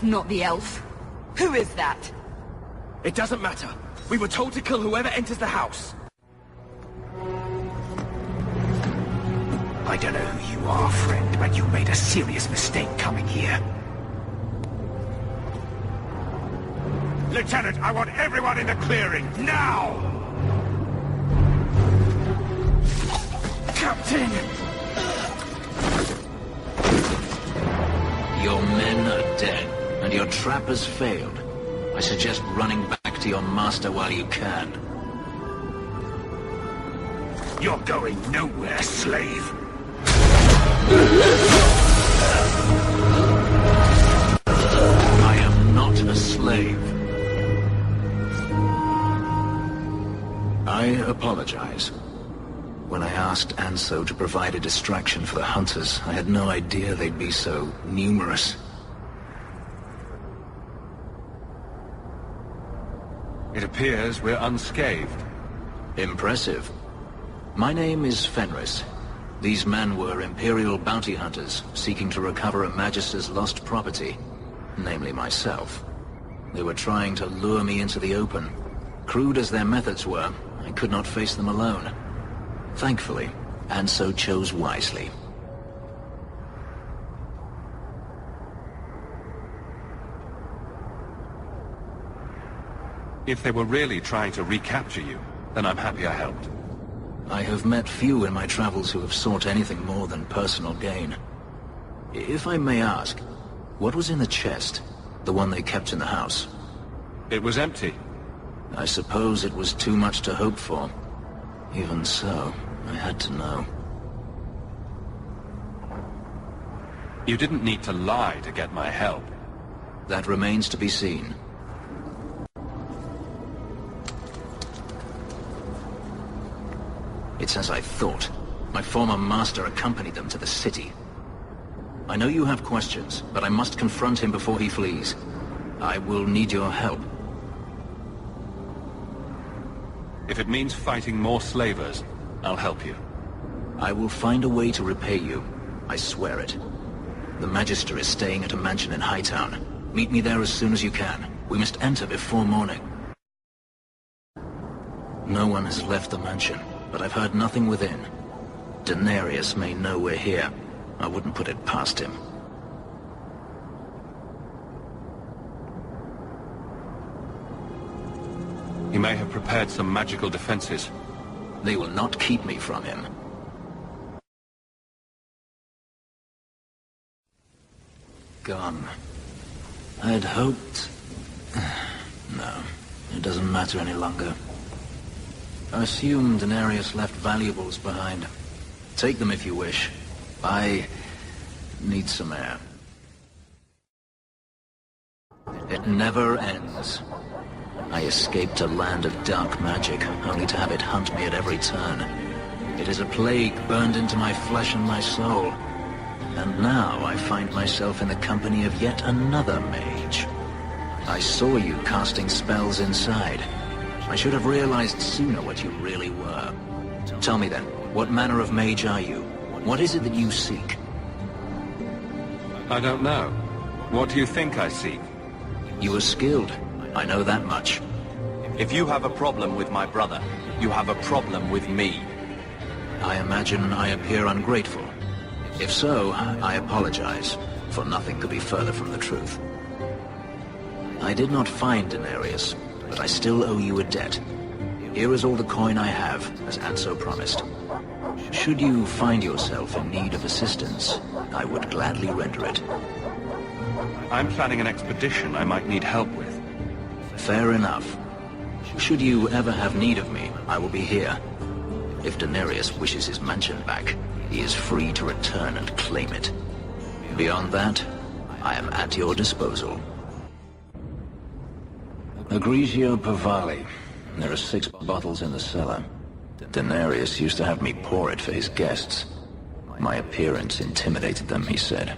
That's not the elf. Who is that? It doesn't matter. We were told to kill whoever enters the house. I don't know who you are, friend, but you made a serious mistake coming here. Lieutenant, I want everyone in the clearing, now! Captain! Your men are dead, and your trap has failed. I suggest running back to your master while you can. You're going nowhere, slave! I am not a slave. I apologize. When I asked Anso to provide a distraction for the hunters, I had no idea they'd be so numerous. It appears we're unscathed. Impressive. My name is Fenris. These men were Imperial bounty hunters, seeking to recover a Magister's lost property, namely myself. They were trying to lure me into the open. Crude as their methods were, I could not face them alone. Thankfully, Anso chose wisely. If they were really trying to recapture you, then I'm happy I helped. I have met few in my travels who have sought anything more than personal gain. If I may ask, what was in the chest? The one they kept in the house? It was empty. I suppose it was too much to hope for. Even so, I had to know. You didn't need to lie to get my help. That remains to be seen. It's as I thought. My former master accompanied them to the city. I know you have questions, but I must confront him before he flees. I will need your help. If it means fighting more slavers, I'll help you. I will find a way to repay you. I swear it. The Magister is staying at a mansion in Hightown. Meet me there as soon as you can. We must enter before morning. No one has left the mansion, but I've heard nothing within. Denarius may know we're here. I wouldn't put it past him. He may have prepared some magical defenses. They will not keep me from him. Gone. I'd hoped... No, it doesn't matter any longer. I assume Denarius left valuables behind. Take them if you wish. I need some air. It never ends. I escaped a land of dark magic, only to have it hunt me at every turn. It is a plague burned into my flesh and my soul. And now I find myself in the company of yet another mage. I saw you casting spells inside. I should have realized sooner what you really were. Tell me then, what manner of mage are you? What is it that you seek? I don't know. What do you think I seek? You are skilled. I know that much. If you have a problem with my brother, you have a problem with me. I imagine I appear ungrateful. If so, I apologize, for nothing could be further from the truth. I did not find Denarius, but I still owe you a debt. Here is all the coin I have, as Anso promised. Should you find yourself in need of assistance, I would gladly render it. I'm planning an expedition I might need help with. Fair enough. Should you ever have need of me, I will be here. If Denarius wishes his mansion back, he is free to return and claim it. Beyond that, I am at your disposal. Egregio Pavali. There are 6 bottles in the cellar. Denarius used to have me pour it for his guests. My appearance intimidated them, he said,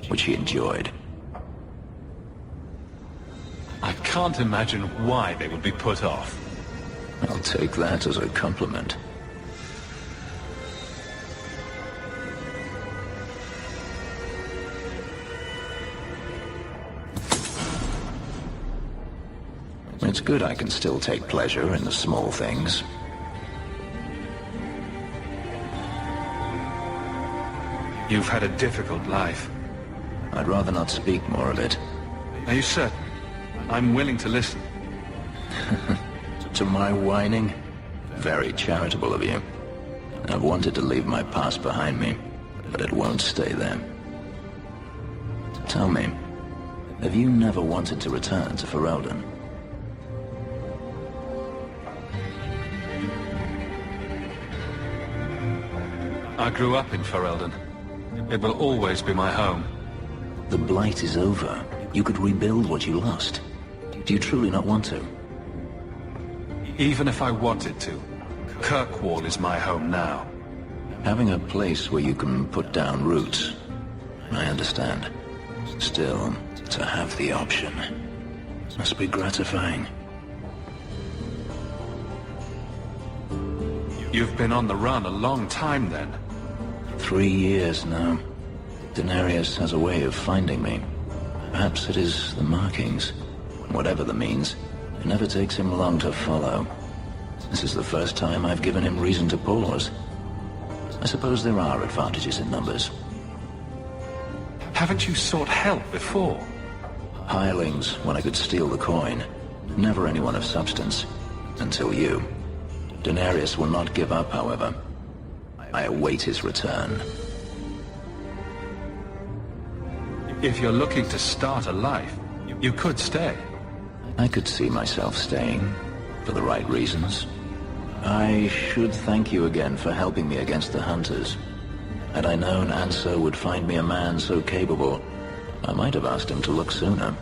which he enjoyed. I can't imagine why they would be put off. I'll take that as a compliment. It's good I can still take pleasure in the small things. You've had a difficult life. I'd rather not speak more of it. Are you certain? I'm willing to listen. To my whining? Very charitable of you. I've wanted to leave my past behind me, but it won't stay there. Tell me, have you never wanted to return to Ferelden? I grew up in Ferelden. It will always be my home. The Blight is over. You could rebuild what you lost. Do you truly not want to? Even if I wanted to, Kirkwall is my home now. Having a place where you can put down roots, I understand. Still, to have the option must be gratifying. You've been on the run a long time then. 3 years now. Denarius has a way of finding me. Perhaps it is the markings. Whatever the means, it never takes him long to follow. This is the first time I've given him reason to pause. I suppose there are advantages in numbers. Haven't you sought help before? Hirelings, when I could steal the coin. Never anyone of substance. Until you. Denarius will not give up, however. I await his return. If you're looking to start a life, you could stay. I could see myself staying, for the right reasons. I should thank you again for helping me against the Hunters. Had I known Anso would find me a man so capable, I might have asked him to look sooner.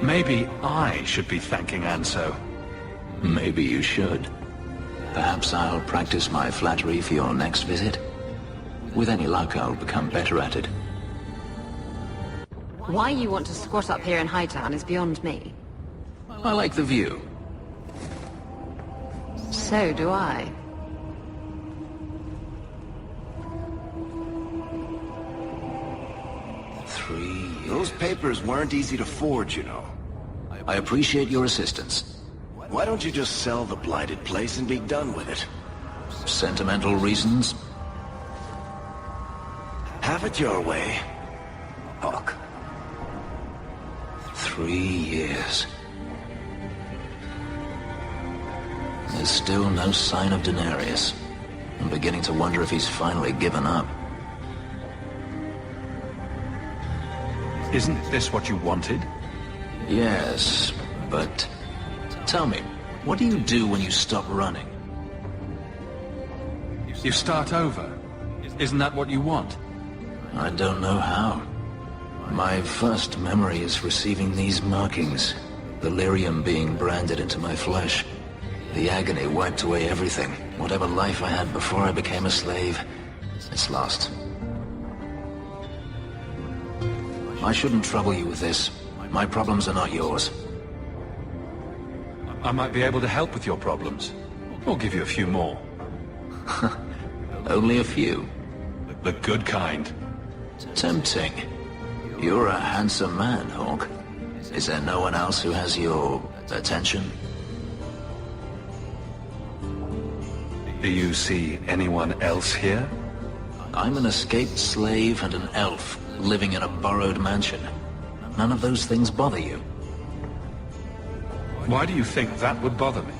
Maybe I should be thanking Anso. Maybe you should. Perhaps I'll practice my flattery for your next visit. With any luck, I'll become better at it. Why you want to squat up here in Hightown is beyond me. I like the view. So do I. Those papers weren't easy to forge, you know. I appreciate your assistance. Why don't you just sell the blighted place and be done with it? Sentimental reasons? Have it your way, Hawke. 3 years. There's still no sign of Denarius. I'm beginning to wonder if he's finally given up. Isn't this what you wanted? Yes, but... Tell me, what do you do when you stop running? You start over. Isn't that what you want? I don't know how. My first memory is receiving these markings. The lyrium being branded into my flesh. The agony wiped away everything. Whatever life I had before I became a slave, it's lost. I shouldn't trouble you with this. My problems are not yours. I might be able to help with your problems. Or give you a few more. Only a few. The good kind. Tempting. You're a handsome man, Hawke. Is there no one else who has your attention? Do you see anyone else here? I'm an escaped slave and an elf living in a borrowed mansion. None of those things bother you. Why do you think that would bother me?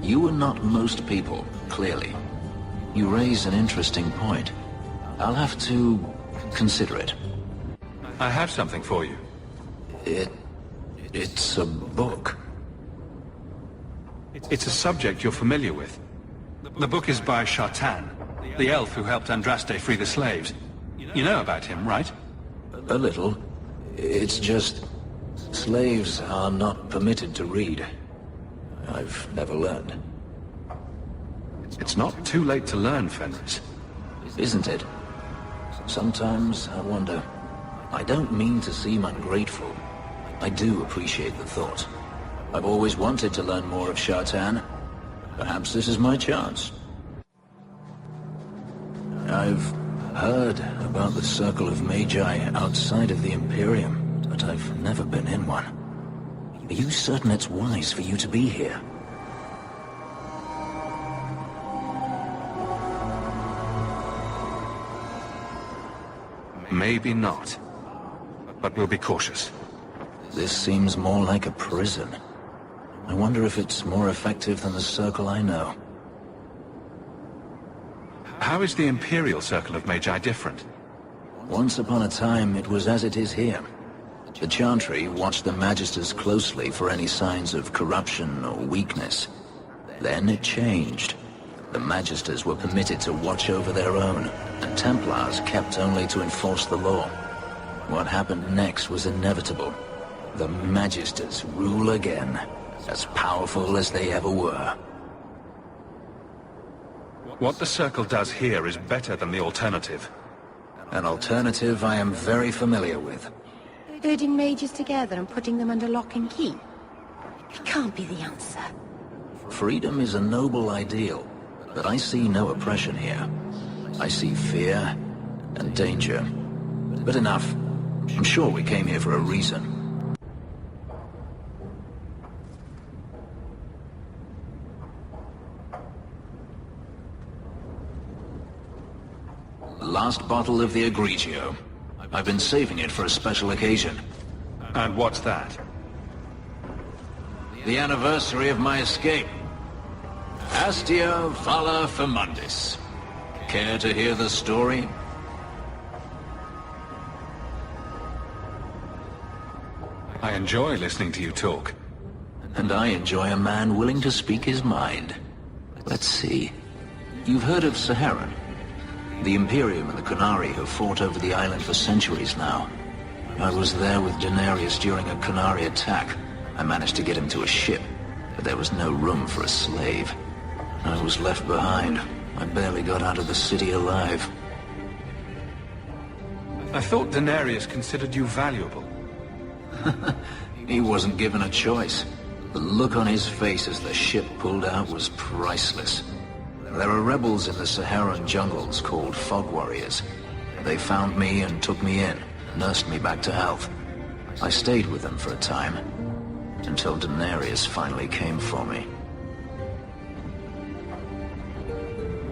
You are not most people, clearly. You raise an interesting point. I'll have to consider it. I have something for you. It's a book. It's a subject you're familiar with. The book is by Shartan, the elf who helped Andraste free the slaves. You know about him, right? A little. It's just... slaves are not permitted to read. I've never learned. It's not too late to learn, Fenris. Isn't it? Sometimes I wonder. I don't mean to seem ungrateful. I do appreciate the thought. I've always wanted to learn more of Shartan. Perhaps this is my chance. I've heard about the Circle of Magi outside of the Imperium, but I've never been in one. Are you certain it's wise for you to be here? Maybe not. But we'll be cautious. This seems more like a prison. I wonder if it's more effective than the circle I know. How is the Imperial Circle of Magi different? Once upon a time, it was as it is here. The Chantry watched the Magisters closely for any signs of corruption or weakness. Then it changed. The Magisters were permitted to watch over their own, and Templars kept only to enforce the law. What happened next was inevitable. The Magisters rule again, as powerful as they ever were. What the Circle does here is better than the alternative. An alternative I am very familiar with. Herding mages together and putting them under lock and key? It can't be the answer. Freedom is a noble ideal, but I see no oppression here. I see fear and danger. But enough. I'm sure we came here for a reason. Last bottle of the Egregio. I've been saving it for a special occasion. And what's that? The anniversary of my escape. Astia Vala Firmundis. Care to hear the story? I enjoy listening to you talk. And I enjoy a man willing to speak his mind. Let's see. You've heard of Saharan? The Imperium and the Qunari have fought over the island for centuries now. I was there with Daenerys during a Qunari attack. I managed to get him to a ship, but there was no room for a slave. I was left behind. I barely got out of the city alive. I thought Daenerys considered you valuable. He wasn't given a choice. The look on his face as the ship pulled out was priceless. There are rebels in the Saharan jungles called Fog Warriors. They found me and took me in, nursed me back to health. I stayed with them for a time, until Daenerys finally came for me.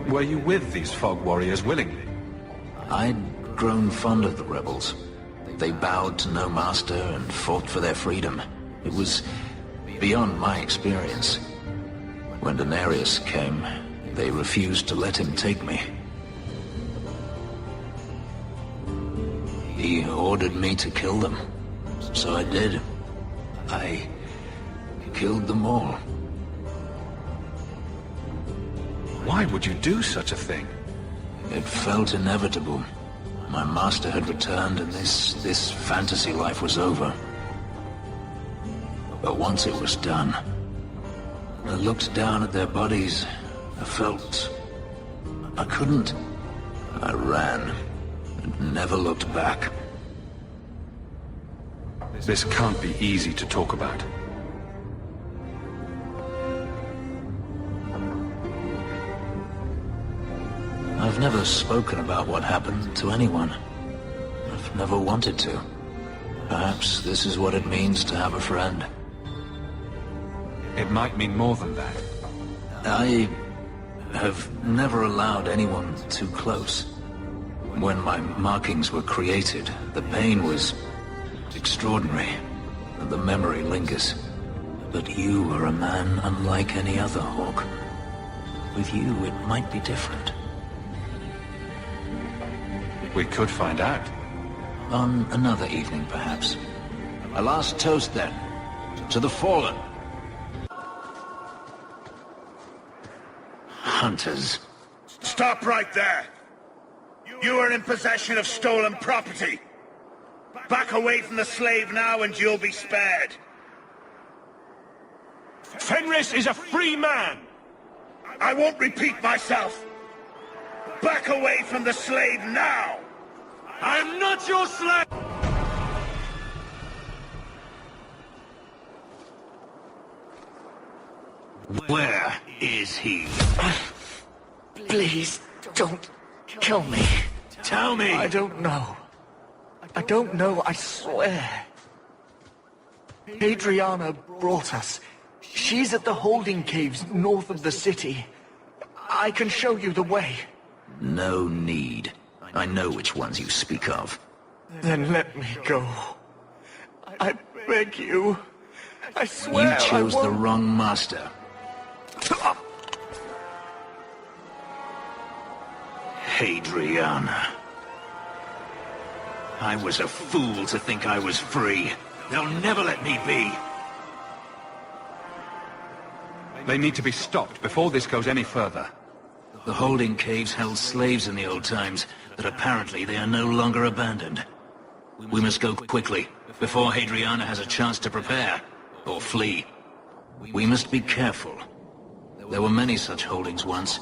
Were you with these Fog Warriors willingly? I'd grown fond of the rebels. They bowed to no master and fought for their freedom. It was beyond my experience. When Daenerys came, they refused to let him take me. He ordered me to kill them. So I did. I killed them all. Why would you do such a thing? It felt inevitable. My master had returned and this fantasy life was over. But once it was done, I looked down at their bodies. I felt I couldn't. I ran and never looked back. This can't be easy to talk about. I've never spoken about what happened to anyone. I've never wanted to. Perhaps this is what it means to have a friend. It might mean more than that. I have never allowed anyone too close. When my markings were created, the pain was extraordinary, and the memory lingers. But you are a man unlike any other, Hawke. With you, it might be different. We could find out. On another evening, perhaps. A last toast, then. To the fallen. Hunters. Stop right there! You are in possession of stolen property. Back away from the slave now and you'll be spared. Fenris is a free man! I won't repeat myself. Back away from the slave now! I am not your slave! Where is he? Please, don't kill me. Tell me! I don't know. I don't know, I swear. Adriana brought us. She's at the holding caves north of the city. I can show you the way. No need. I know which ones you speak of. Then let me go. I beg you. I swear You chose I the won't... wrong master. Adriana. I was a fool to think I was free. They'll never let me be. They need to be stopped before this goes any further. The holding caves held slaves in the old times, but apparently they are no longer abandoned. We must go quickly, before Adriana has a chance to prepare, or flee. We must be careful. There were many such holdings once,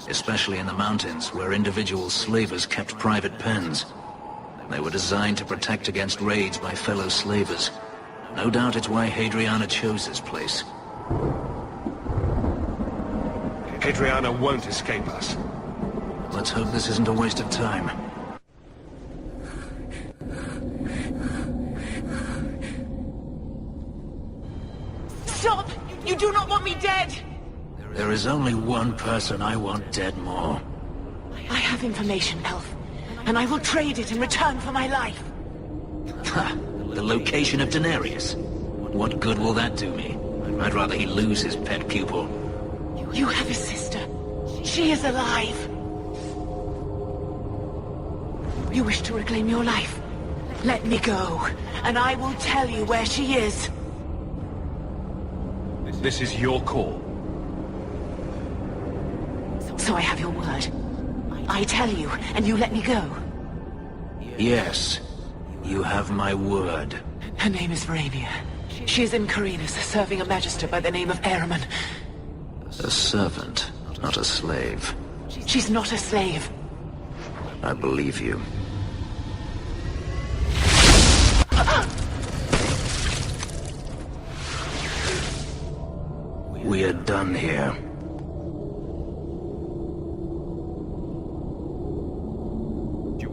especially in the mountains, where individual slavers kept private pens. They were designed to protect against raids by fellow slavers. No doubt it's why Adriana chose this place. Adriana won't escape us. Let's hope this isn't a waste of time. Stop! You do not want me dead! There is only one person I want dead more. I have information, Elf, and I will trade it in return for my life. Ha! The location of Denarius. What good will that do me? I'd rather he lose his pet pupil. You have a sister. She is alive. You wish to reclaim your life? Let me go, and I will tell you where she is. This is your call. So I have your word. I tell you, and you let me go. Yes, you have my word. Her name is Varamia. She is in Carinus, serving a magister by the name of Oroman. A servant, not a slave. She's not a slave. I believe you. We are done here.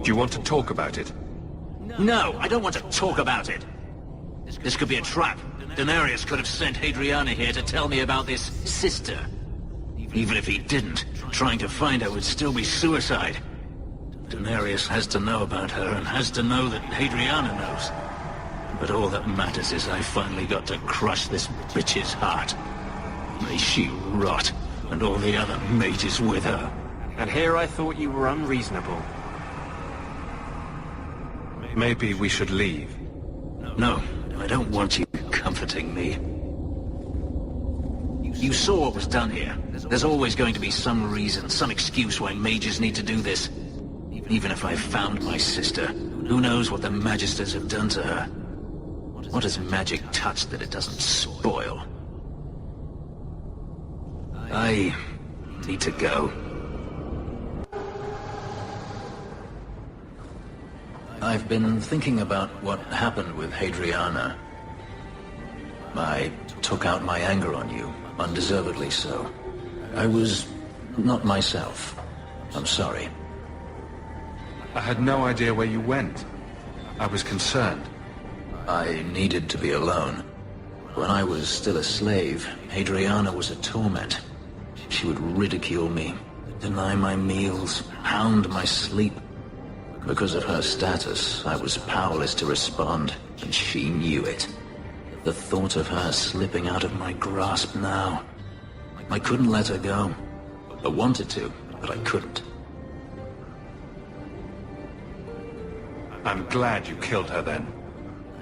Do you want to talk about it? No, I don't want to talk about it. This could be a trap. Denarius could have sent Adriana here to tell me about this sister. Even if he didn't, trying to find her would still be suicide. Denarius has to know about her and has to know that Adriana knows. But all that matters is I finally got to crush this bitch's heart. May she rot, and all the other mages with her. And here I thought you were unreasonable. Maybe we should leave. No, I don't want you comforting me. You saw what was done here. There's always going to be some reason, some excuse why mages need to do this. Even if I found my sister, who knows what the Magisters have done to her? What has magic touched that it doesn't spoil? I need to go. I've been thinking about what happened with Adriana. I took out my anger on you, undeservedly so. I was not myself. I'm sorry. I had no idea where you went. I was concerned. I needed to be alone. When I was still a slave, Adriana was a torment. She would ridicule me, deny my meals, hound my sleep. Because of her status, I was powerless to respond, and she knew it. The thought of her slipping out of my grasp now. I couldn't let her go. I wanted to, but I couldn't. I'm glad you killed her then.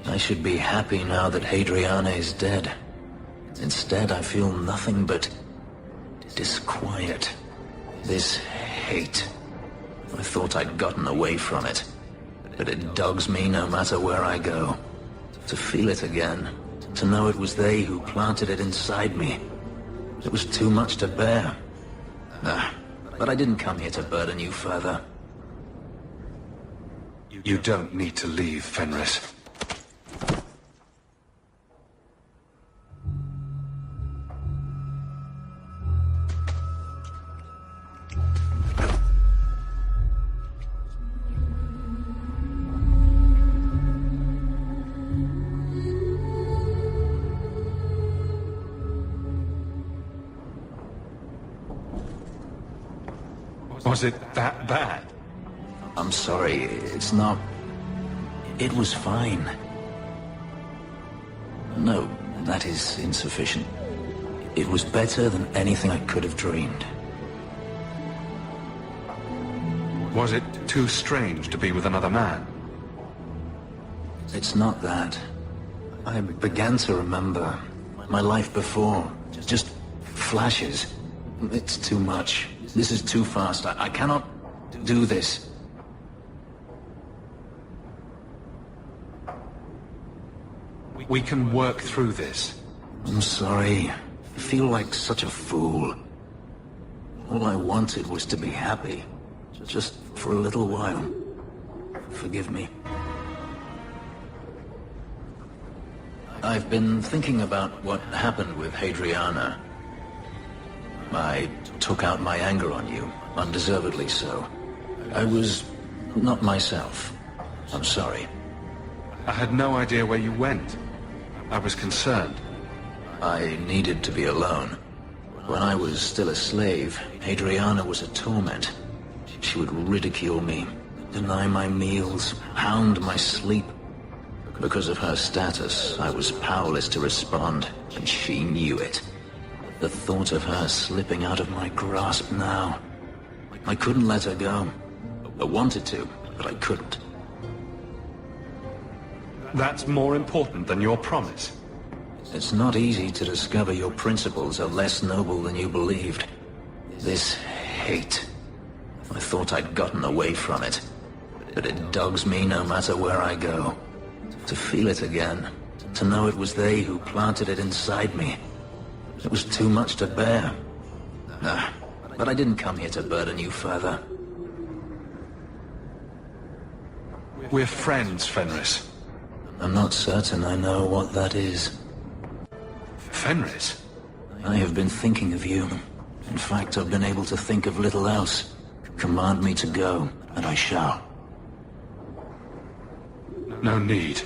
I should be happy now that Adriana is dead. Instead, I feel nothing but disquiet. This hate. I thought I'd gotten away from it, but it dogs me no matter where I go. To feel it again, to know it was they who planted it inside me. It was too much to bear. But I didn't come here to burden you further. You don't need to leave, Fenris. Was it that bad? I'm sorry, it's not... It was fine. No, that is insufficient. It was better than anything I could have dreamed. Was it too strange to be with another man? It's not that. I began to remember my life before. Just flashes. It's too much. This is too fast. I cannot do this. We can work through this. I'm sorry. I feel like such a fool. All I wanted was to be happy. Just for a little while. Forgive me. I've been thinking about what happened with Hadriana. I took out my anger on you, undeservedly so. I was not myself. I'm sorry. I had no idea where you went. I was concerned. I needed to be alone. When I was still a slave, Hadriana was a torment. She would ridicule me, deny my meals, hound my sleep. Because of her status, I was powerless to respond, and she knew it. The thought of her slipping out of my grasp now. I couldn't let her go. I wanted to, but I couldn't. That's more important than your promise. It's not easy to discover your principles are less noble than you believed. This hate. I thought I'd gotten away from it. But it dogs me no matter where I go. To feel it again. To know it was they who planted it inside me. It was too much to bear. But I didn't come here to burden you further. We're friends, Fenris. I'm not certain I know what that is. Fenris? I have been thinking of you. In fact, I've been able to think of little else. Command me to go, and I shall. No need.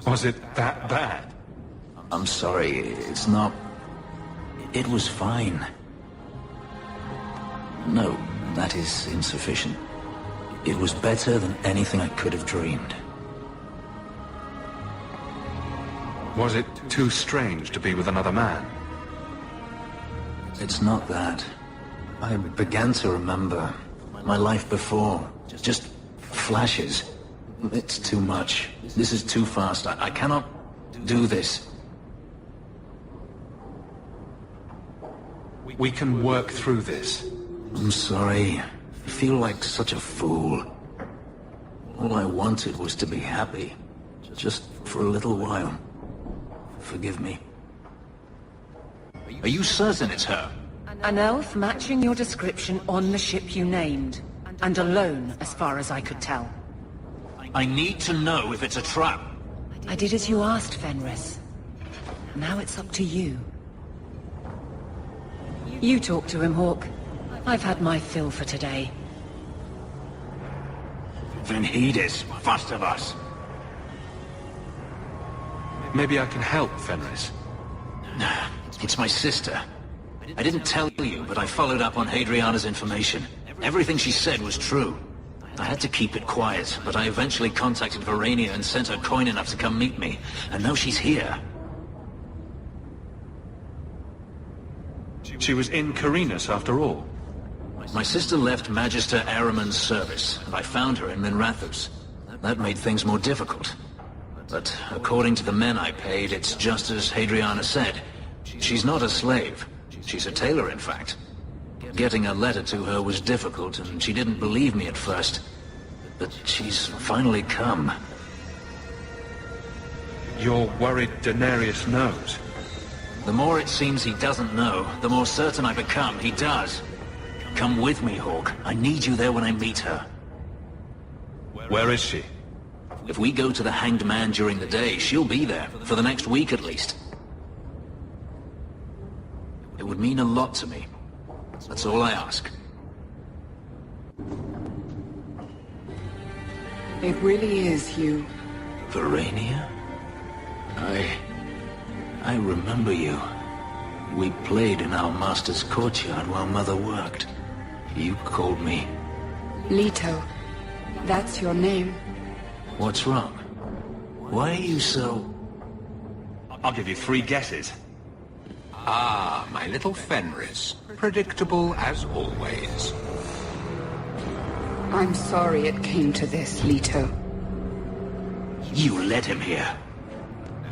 Was it that bad? I'm sorry, it's not... It was fine. No, that is insufficient. It was better than anything I could have dreamed. Was it too strange to be with another man? It's not that. I began to remember my life before. Just flashes. It's too much. This is too fast. I cannot do this. We can work through this. I'm sorry. I feel like such a fool. All I wanted was to be happy. Just for a little while. Forgive me. Are you certain it's her? An elf matching your description on the ship you named. And alone, as far as I could tell. I need to know if it's a trap. I did as you asked, Fenris. Now it's up to you. You talk to him, Hawke. I've had my fill for today. Then heed us, first of us. Maybe I can help, Fenris. It's my sister. I didn't tell you, but I followed up on Hadriana's information. Everything she said was true. I had to keep it quiet, but I eventually contacted Verania and sent her coin enough to come meet me. And now she's here. She was in Carinus after all. My sister left Magister Ahriman's service, and I found her in Minrathous. That made things more difficult. But according to the men I paid, it's just as Hadriana said. She's not a slave. She's a tailor, in fact. Getting a letter to her was difficult, and she didn't believe me at first. But she's finally come. You're worried Daenerys knows? The more it seems he doesn't know, the more certain I become he does. Come with me, Hawke. I need you there when I meet her. Where is she? If we go to the Hanged Man during the day, she'll be there, for the next week at least. It would mean a lot to me. That's all I ask. It really is, Hugh. Verania? I remember you. We played in our master's courtyard while Mother worked. You called me... Leto. That's your name. What's wrong? Why are you so... I'll give you 3 guesses. Ah, my little Fenris. Predictable as always. I'm sorry it came to this, Leto. You led him here.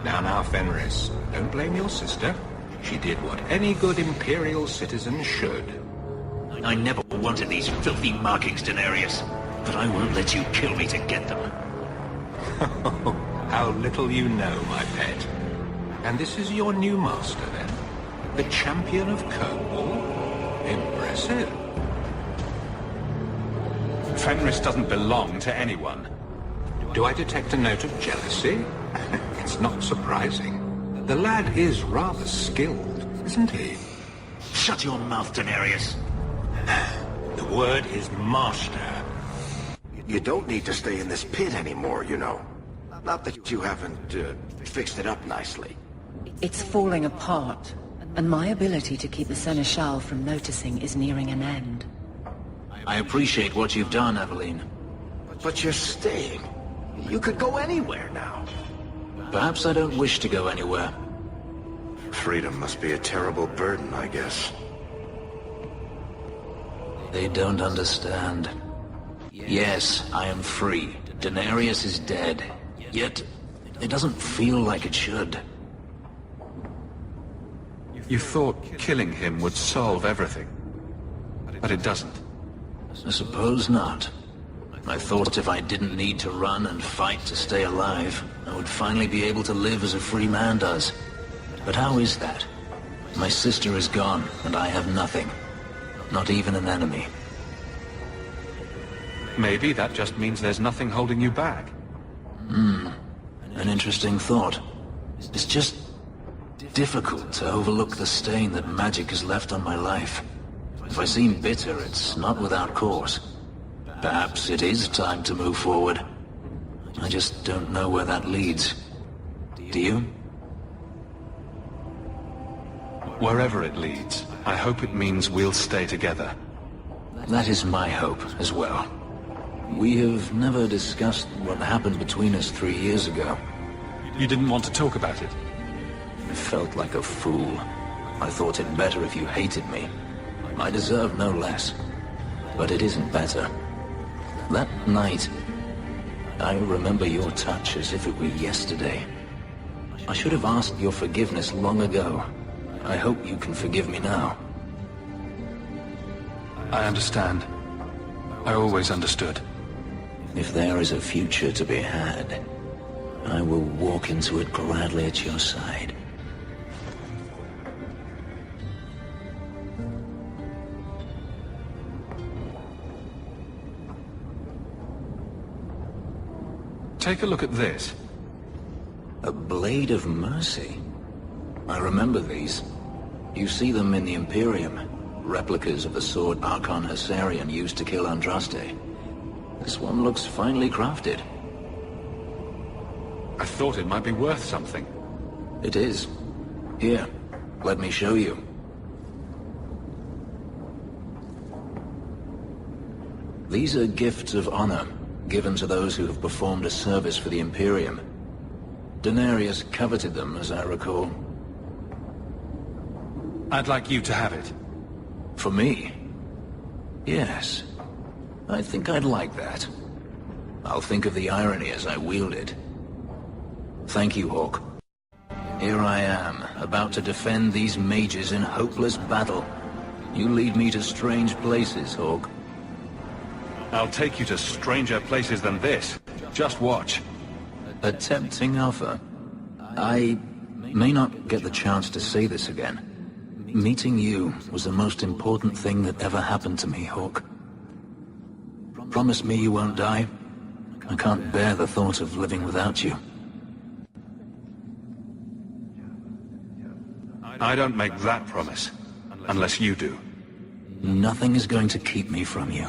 Now, Fenris. Don't blame your sister. She did what any good Imperial citizen should. I never wanted these filthy markings, Daenerys. But I won't let you kill me to get them. How little you know, my pet. And this is your new master, then? The champion of Cornwall? Impressive. Fenris doesn't belong to anyone. Do I detect a note of jealousy? It's not surprising. The lad is rather skilled, isn't he? Shut your mouth, Daenerys. The word is master. You don't need to stay in this pit anymore, you know. Not that you haven't fixed it up nicely. It's falling apart, and my ability to keep the Seneschal from noticing is nearing an end. I appreciate what you've done, Eveline. But you're staying. You could go anywhere now. Perhaps I don't wish to go anywhere. Freedom must be a terrible burden, I guess. They don't understand. Yes, I am free. Daenerys is dead. Yet, it doesn't feel like it should. You thought killing him would solve everything. But it doesn't. I suppose not. I thought if I didn't need to run and fight to stay alive, I would finally be able to live as a free man does. But how is that? My sister is gone, and I have nothing. Not even an enemy. Maybe that just means there's nothing holding you back. An interesting thought. It's just difficult to overlook the stain that magic has left on my life. If I seem bitter, it's not without cause. Perhaps it is time to move forward. I just don't know where that leads. Do you? Wherever it leads, I hope it means we'll stay together. That is my hope as well. We have never discussed what happened between us 3 years ago. You didn't want to talk about it? I felt like a fool. I thought it better if you hated me. I deserve no less. But it isn't better. That night, I remember your touch as if it were yesterday. I should have asked your forgiveness long ago. I hope you can forgive me now. I understand. I always understood. If there is a future to be had, I will walk into it gladly at your side. Take a look at this. A blade of mercy. I remember these. You see them in the Imperium. Replicas of the sword Archon Hessarian used to kill Andraste. This one looks finely crafted. I thought it might be worth something. It is. Here, let me show you. These are gifts of honor, given to those who have performed a service for the Imperium. Daenerys coveted them, as I recall. I'd like you to have it. For me? Yes. I think I'd like that. I'll think of the irony as I wield it. Thank you, Hawke. Here I am, about to defend these mages in hopeless battle. You lead me to strange places, Hawke. I'll take you to stranger places than this. Just watch. A tempting offer. I may not get the chance to say this again. Meeting you was the most important thing that ever happened to me, Hawke. Promise me you won't die. I can't bear the thought of living without you. I don't make that promise. unless you do. Nothing is going to keep me from you.